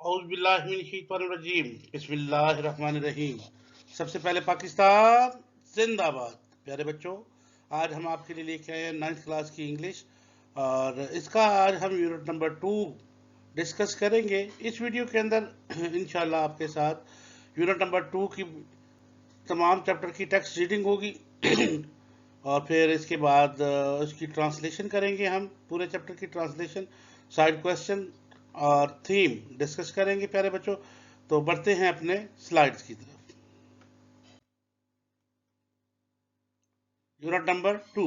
اعوذ باللہ من الشیطان الرجیم بسم اللہ الرحمن الرحیم۔ سب سے پہلے پاکستان زندہ باد۔ پیارے بچوں، آج ہم آپ کے لیے لے کے آئے ہیں 9th کلاس کی انگلش، اور اس کا آج ہم یونٹ نمبر 2 ڈسکس کریں گے۔ اس ویڈیو کے اندر انشاءاللہ آپ کے ساتھ یونٹ نمبر 2 کی تمام چیپٹر کی ٹیکسٹ ریڈنگ ہوگی اور پھر اس کے بعد اس کی ٹرانسلیشن کریں گے۔ ہم پورے چیپٹر کی ٹرانسلیشن، سائیڈ کویسچن اور تھیم ڈسکس کریں گے۔ پیارے بچوں، تو بڑھتے ہیں اپنے سلائیڈز کی طرف۔ Unit number 2،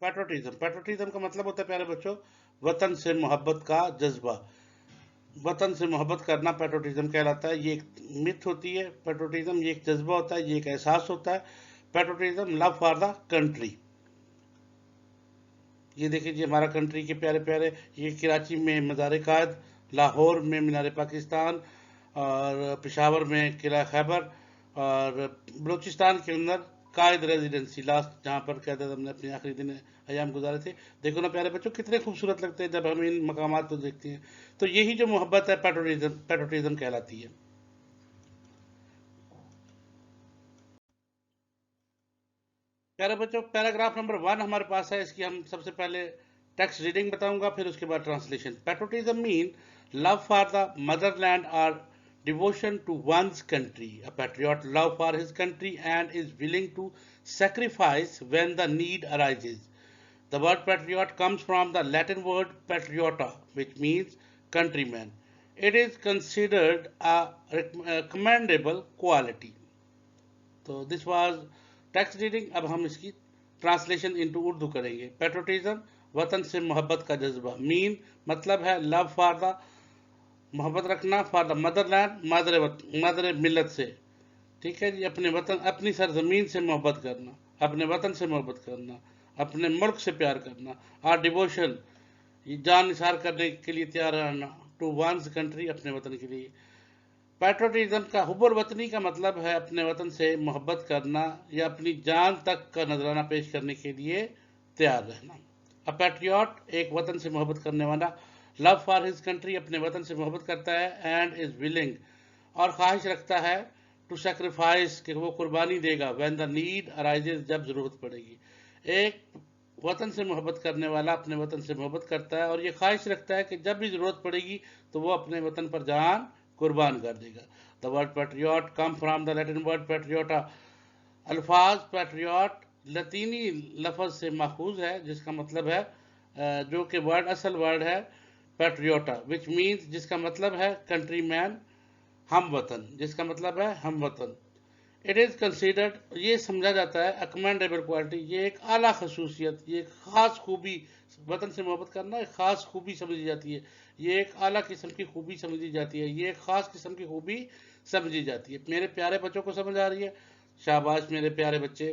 پیٹروٹیزم۔ پیٹروٹیزم کا مطلب ہوتا ہے پیارے بچوں وطن سے محبت کا جذبہ۔ وطن سے محبت کرنا پیٹروٹیزم کہلاتا ہے۔ یہ ایک مت ہوتی ہے۔ پیٹروٹیزم یہ ایک جذبہ ہوتا ہے، یہ ایک احساس ہوتا ہے۔ پیٹروٹیزم لو فار دا کنٹری۔ یہ دیکھیں جی ہمارا کنٹری کے پیارے پیارے، یہ کراچی میں مزار قائد، لاہور میں مینار پاکستان، اور پشاور میں قلعہ خیبر، اور بلوچستان کے اندر قائد ریزیڈنسی، لاسٹ جہاں پر قائد اعظم نے اپنے آخری دن ایام گزارے تھے۔ دیکھو نا پیارے بچوں کتنے خوبصورت لگتے ہیں جب ہم ان مقامات کو دیکھتے ہیں۔ تو یہی جو محبت ہے پیٹروٹیزم کہلاتی ہے۔ پیارے بچوں پیراگراف نمبر 1 ہمارے پاس ہے۔ اس کی ہم سب سے پہلے ٹیکسٹ ریڈنگ بتاؤں گا، پھر اس کے بعد translation. Patriotism mean love for the mother land اور devotion to one's country. A patriot love for his country and is willing to sacrifice when the need arises. The word patriot comes from the Latin word patriota, which means countryman. It is considered a commendable quality. تو this was text reading. اب ہم اس کی translation into Urdu کریں گے۔ پیٹروٹیزم وطن سے محبت کا جذبہ، مین مطلب ہے لو فار دا محبت رکھنا، فار دا مدر لینڈ مادر ملت سے، ٹھیک ہے جی، اپنے وطن اپنی سرزمین سے محبت کرنا، اپنے وطن سے محبت کرنا، اپنے ملک سے پیار کرنا، اور ڈیووشن جان نثار کرنے کے لیے تیار رہنا، ٹو وانز کنٹری اپنے وطن کے لیے۔ پیٹروٹیزم کا حب الوطنی کا مطلب ہے اپنے وطن سے محبت کرنا یا اپنی جان تک کا نذرانہ پیش کرنے کے لیے تیار رہنا۔ A patriot ایک وطن سے محبت کرنے والا، love for his country اپنے وطن سے محبت کرتا ہے، and is willing اور خواہش رکھتا ہے to sacrifice کہ وہ قربانی دے گا when the need arises جب ضرورت پڑے گی۔ ایک وطن سے محبت کرنے والا اپنے وطن سے محبت کرتا ہے اور یہ خواہش رکھتا ہے کہ جب بھی ضرورت پڑے گی تو وہ اپنے وطن پر جان قربان کر دے گا۔ The word patriot come from the Latin word patriota. الفاظ پیٹریوٹ لطینی لفظ سے ماخوذ ہے جس کا مطلب ہے جو کہ اصل ورڈ ہے پیٹریوٹا، which means جس کا مطلب ہے کنٹری مین، ہم وطن، جس کا مطلب ہے ہم وطن۔ It is considered یہ سمجھا جاتا ہے a commendable quality، یہ ایک اعلیٰ خصوصیت، یہ ایک خاص خوبی، وطن سے محبت کرنا ایک خاص خوبی سمجھی جاتی ہے، یہ ایک اعلیٰ قسم کی خوبی سمجھی جاتی ہے، یہ ایک خاص قسم کی خوبی سمجھی جاتی ہے۔ میرے پیارے بچوں کو سمجھ آ رہی ہے؟ شاباش میرے پیارے بچے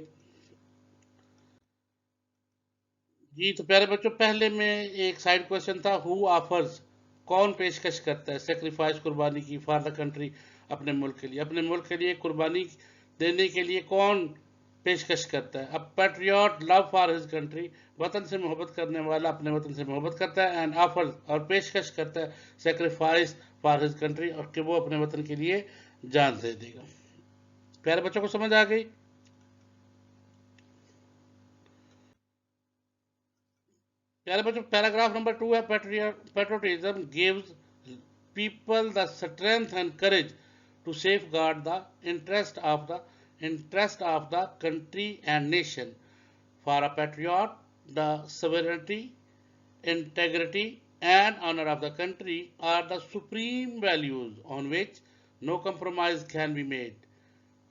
جی۔ تو پیارے بچوں پہلے میں ایک سائیڈ کویسچن تھا، ہو آفرز کون پیشکش کرتا ہے، سیکریفائس قربانی کی، فار دا کنٹری اپنے ملک کے لیے، اپنے ملک کے لیے قربانی دینے کے لیے کون پیشکش کرتا ہے۔ اب patriot love for his country وطن سے محبت کرنے والا اپنے وطن سے محبت کرتا ہے، اینڈ آفرز اور پیشکش کرتا ہے سیکریفائس فار ہز کنٹری اور کہ وہ اپنے وطن کے لیے جان دے دے گا۔ پیارے بچوں کو سمجھ آ گئی؟ پیارے بچوں پیراگراف نمبر 2 ہے، پیٹروٹیزم gives people the strength and courage to safeguard the interest of the country and nation. For a patriot, the sovereignty, integrity and honor of the country are the supreme values on which no compromise can be made.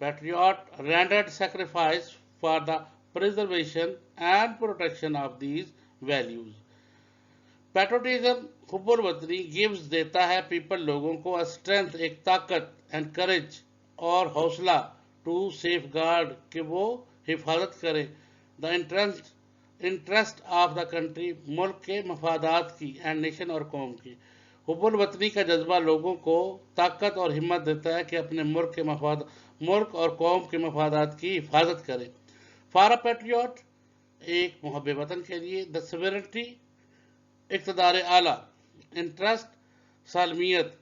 Patriot rendered sacrifice for the preservation and protection of these values. پیٹروٹیزم حب الوطنی gives دیتا ہے people لوگوں کو strength ایک طاقت and courage اور حوصلہ ٹو سیف گارڈ کہ وہ حفاظت کرے the interest of the country ملک کے مفادات کی اینڈ نیشن اور قوم کی۔ حب الوطنی کا جذبہ لوگوں کو طاقت اور ہمت دیتا ہے کہ اپنے ملک اور قوم کے مفادات کی حفاظت کرے۔ فار اے پیٹریوٹ ایک محب وطن کے لیے دا سیورٹی اقتدار اعلیٰ انٹرسٹ سالمیت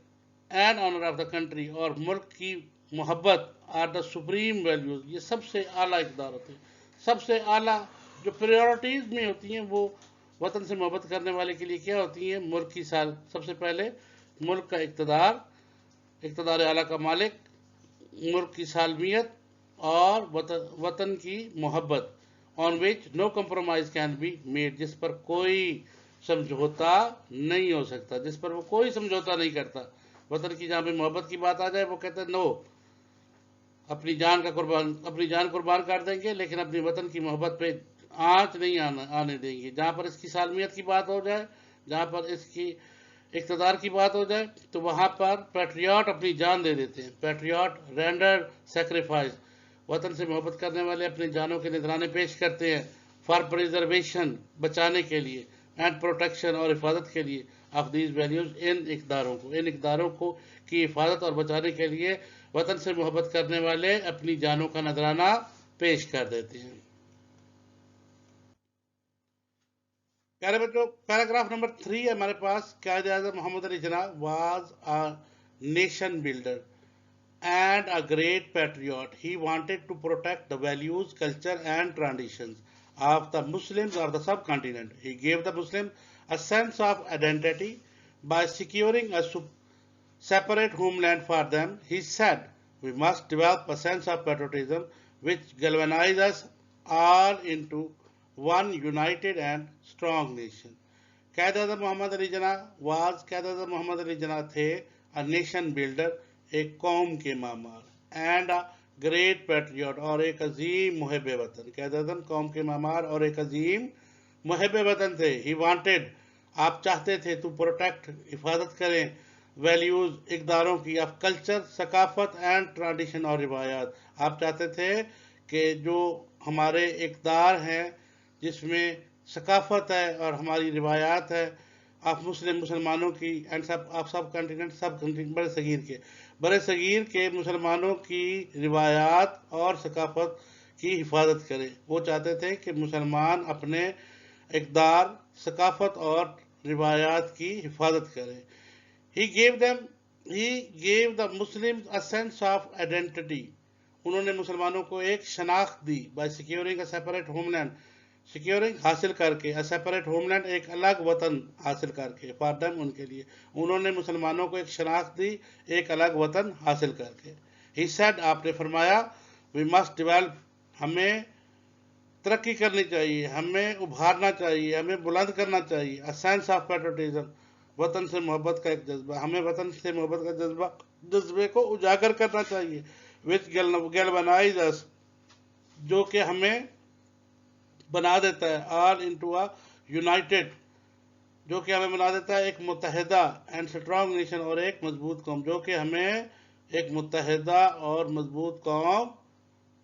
and honour of the country اور ملک کی محبت آر دا سپریم ویلیوز یہ سب سے اعلیٰ اقدار ہوتے ہیں سب سے اعلیٰ جو پریورٹیز میں ہوتی ہیں وہ وطن سے محبت کرنے والے کے لیے کیا ہوتی ہیں ملک کی سب سے پہلے ملک کا اقتدار اعلیٰ کا مالک ملک کی سالمیت اور وطن کی محبت آن وچ نو کمپرومائز کین بی میڈ جس پر کوئی سمجھوتا نہیں ہو سکتا جس پر وہ کوئی سمجھوتا نہیں کرتا وطن کی جہاں پہ محبت کی بات آ جائے وہ کہتے ہیں نو اپنی جان قربان کر دیں گے لیکن اپنی وطن کی محبت پہ آنچ نہیں آنے دیں گے جہاں پر اس کی سالمیت کی بات ہو جائے جہاں پر اس کی اقتدار کی بات ہو جائے تو وہاں پر پیٹریاٹ اپنی جان دے دیتے ہیں پیٹریاٹ رینڈر سیکریفائز وطن سے محبت کرنے والے اپنی جانوں کے نذرانے پیش کرتے ہیں فار پریزرویشن بچانے کے لیے اینڈ پروٹیکشن اور حفاظت کے لیے آف دیز ویلیوز ان اقداروں کو کی حفاظت اور بچانے کے لیے وطن سے محبت کرنے والے اپنی جانوں کا نذرانہ پیش کر دیتے ہیں پیارے بچوں پیراگراف نمبر 3 ہے ہمارے پاس Quaid Azam Muhammad Ali Jinnah was a nation builder and a great patriot. He wanted to protect the values, culture, and traditions of the Muslims of the subcontinent. He gave the Muslims a sense of identity by securing a separate homeland for them. He said, "We must develop a sense of patriotism which galvanizes us all into one united and strong nation." قائد اعظم محمد علی جناح قائد اعظم محمد علی جناح تھے a nation builder ایک قوم کے معمار and a great patriot اور ایک عظیم محب وطن قائد اعظم قوم کے معمار اور ایک عظیم محب وطن تھے ہی وانٹیڈ آپ چاہتے تھے تو پروٹیکٹ حفاظت کریں ویلیوز اقداروں کی آف کلچر ثقافت اینڈ ٹریڈیشن اور روایات آپ چاہتے تھے کہ جو ہمارے اقدار ہیں جس میں ثقافت ہے اور ہماری روایات ہے آپ مسلمانوں کی اینڈ آپ سب کنٹیننٹ بڑے صغیر کے مسلمانوں کی روایات اور ثقافت کی حفاظت کریں وہ چاہتے تھے کہ مسلمان اپنے اقدار ثقافت اور روایات کی حفاظت کریں He gave the Muslims a sense of identity. انہوں نے مسلمانوں کو ایک شناخت دی by securing a separate homeland. Securing حاصل کر کے a separate homeland ایک الگ وطن حاصل کر کے for them ان کے لیے انہوں نے مسلمانوں کو ایک شناخت دی ایک الگ وطن حاصل کر کے He said آپ نے فرمایا we must develop ہمیں ترقی کرنی چاہیے ہمیں ابھارنا چاہیے ہمیں بلند کرنا چاہیے a sense of patriotism وطن سے محبت کا ایک جذبہ ہمیں وطن سے محبت کا جذبے کو اجاگر کرنا چاہیے which galvanizes us جو کہ ہمیں بنا دیتا ہے all into a united جو کہ ہمیں بنا دیتا ہے ایک متحدہ and strong nation اور ایک مضبوط قوم جو کہ ہمیں ایک متحدہ اور مضبوط قوم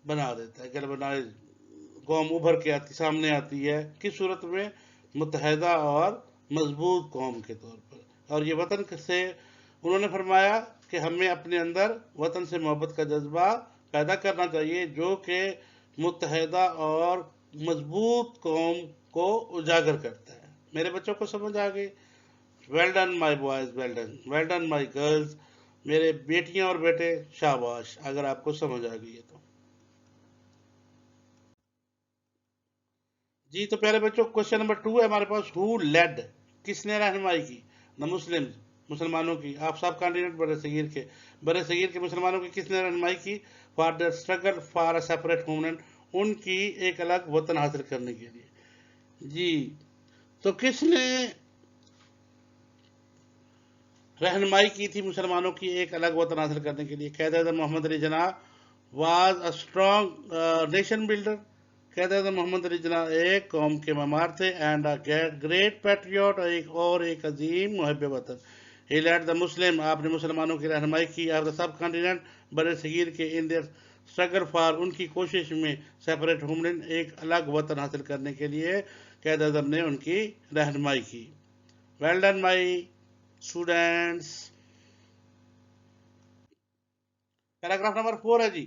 بنا دیتا ہے galvanize قوم ابھر کے سامنے آتی ہے کس صورت میں متحدہ اور مضبوط قوم کے طور پر اور یہ وطن سے انہوں نے فرمایا کہ ہمیں اپنے اندر وطن سے محبت کا جذبہ پیدا کرنا چاہیے جو کہ متحدہ اور مضبوط قوم کو اجاگر کرتا ہے میرے بچوں کو سمجھ آ گئی well done my boys well done my girls میرے بیٹیاں اور بیٹے شاباش اگر آپ کو سمجھ آ گئی ہے تو جی تو پیارے بچوں کوشچن نمبر 2 ہے ہمارے پاس ہو لیڈ کس نے رہنمائی کی دا مسلمانوں کی آپ سب کانٹیننٹ بڑے صغیر کے مسلمانوں کی کس نے رہنمائی کی for the struggle for a separate homeland ان کی ایک الگ وطن حاصل کرنے کے لیے جی تو کس نے رہنمائی کی تھی مسلمانوں کی ایک الگ وطن حاصل کرنے کے لیے Quaid Azam Muhammad Ali Jinnah was a strong nation builder Quaid Azam Muhammad Ali جناح ایک قوم کے معمار تھے اینڈ اے گریٹ پیٹریوٹ ایک عظیم محب وطن ہی لیڈ دا مسلم آپ نے مسلمانوں کی رہنمائی کی آپ دا سب کانٹیننٹ بڑے صغیر کے ان دیئر اسٹرگل فار ان کی کوشش میں سیپریٹ ہوملینڈ ایک الگ وطن حاصل کرنے کے لیے قائد اعظم نے ان کی رہنمائی کی well done my students paragraph number 4 ہے جی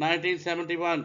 1971,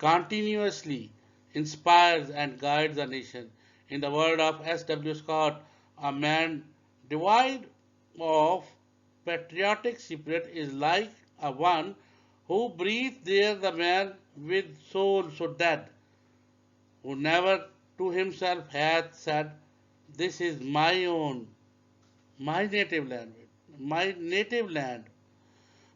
continuously inspires and guides a nation. In the word of S.W. Scott, a man devoid of patriotic spirit is like a one who breathes there, the man with soul so dead, who never to himself hath said, this is my own, my native land, my native land.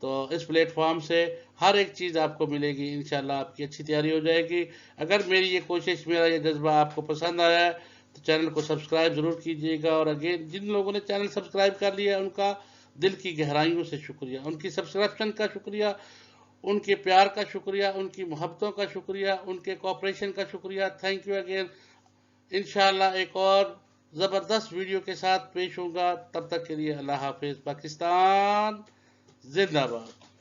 تو اس plate form سے ہر ایک چیز آپ کو ملے گی، انشاءاللہ آپ کی اچھی تیاری ہو جائے گی۔ اگر میری یہ کوشش، میرا یہ جذبہ آپ کو پسند آیا ہے تو چینل کو سبسکرائب ضرور کیجیے گا، اور اگین جن لوگوں نے چینل سبسکرائب کر لیا ان کا دل کی گہرائیوں سے شکریہ، ان کی سبسکرپشن کا شکریہ، ان کے پیار کا شکریہ، ان کی محبتوں کا شکریہ، ان کے کوآپریشن کا شکریہ۔ Thank you again. انشاءاللہ ایک اور زبردست ویڈیو کے ساتھ پیش ہوں گا، تب تک کے لیے اللہ حافظ۔ پاکستان زندہ باد۔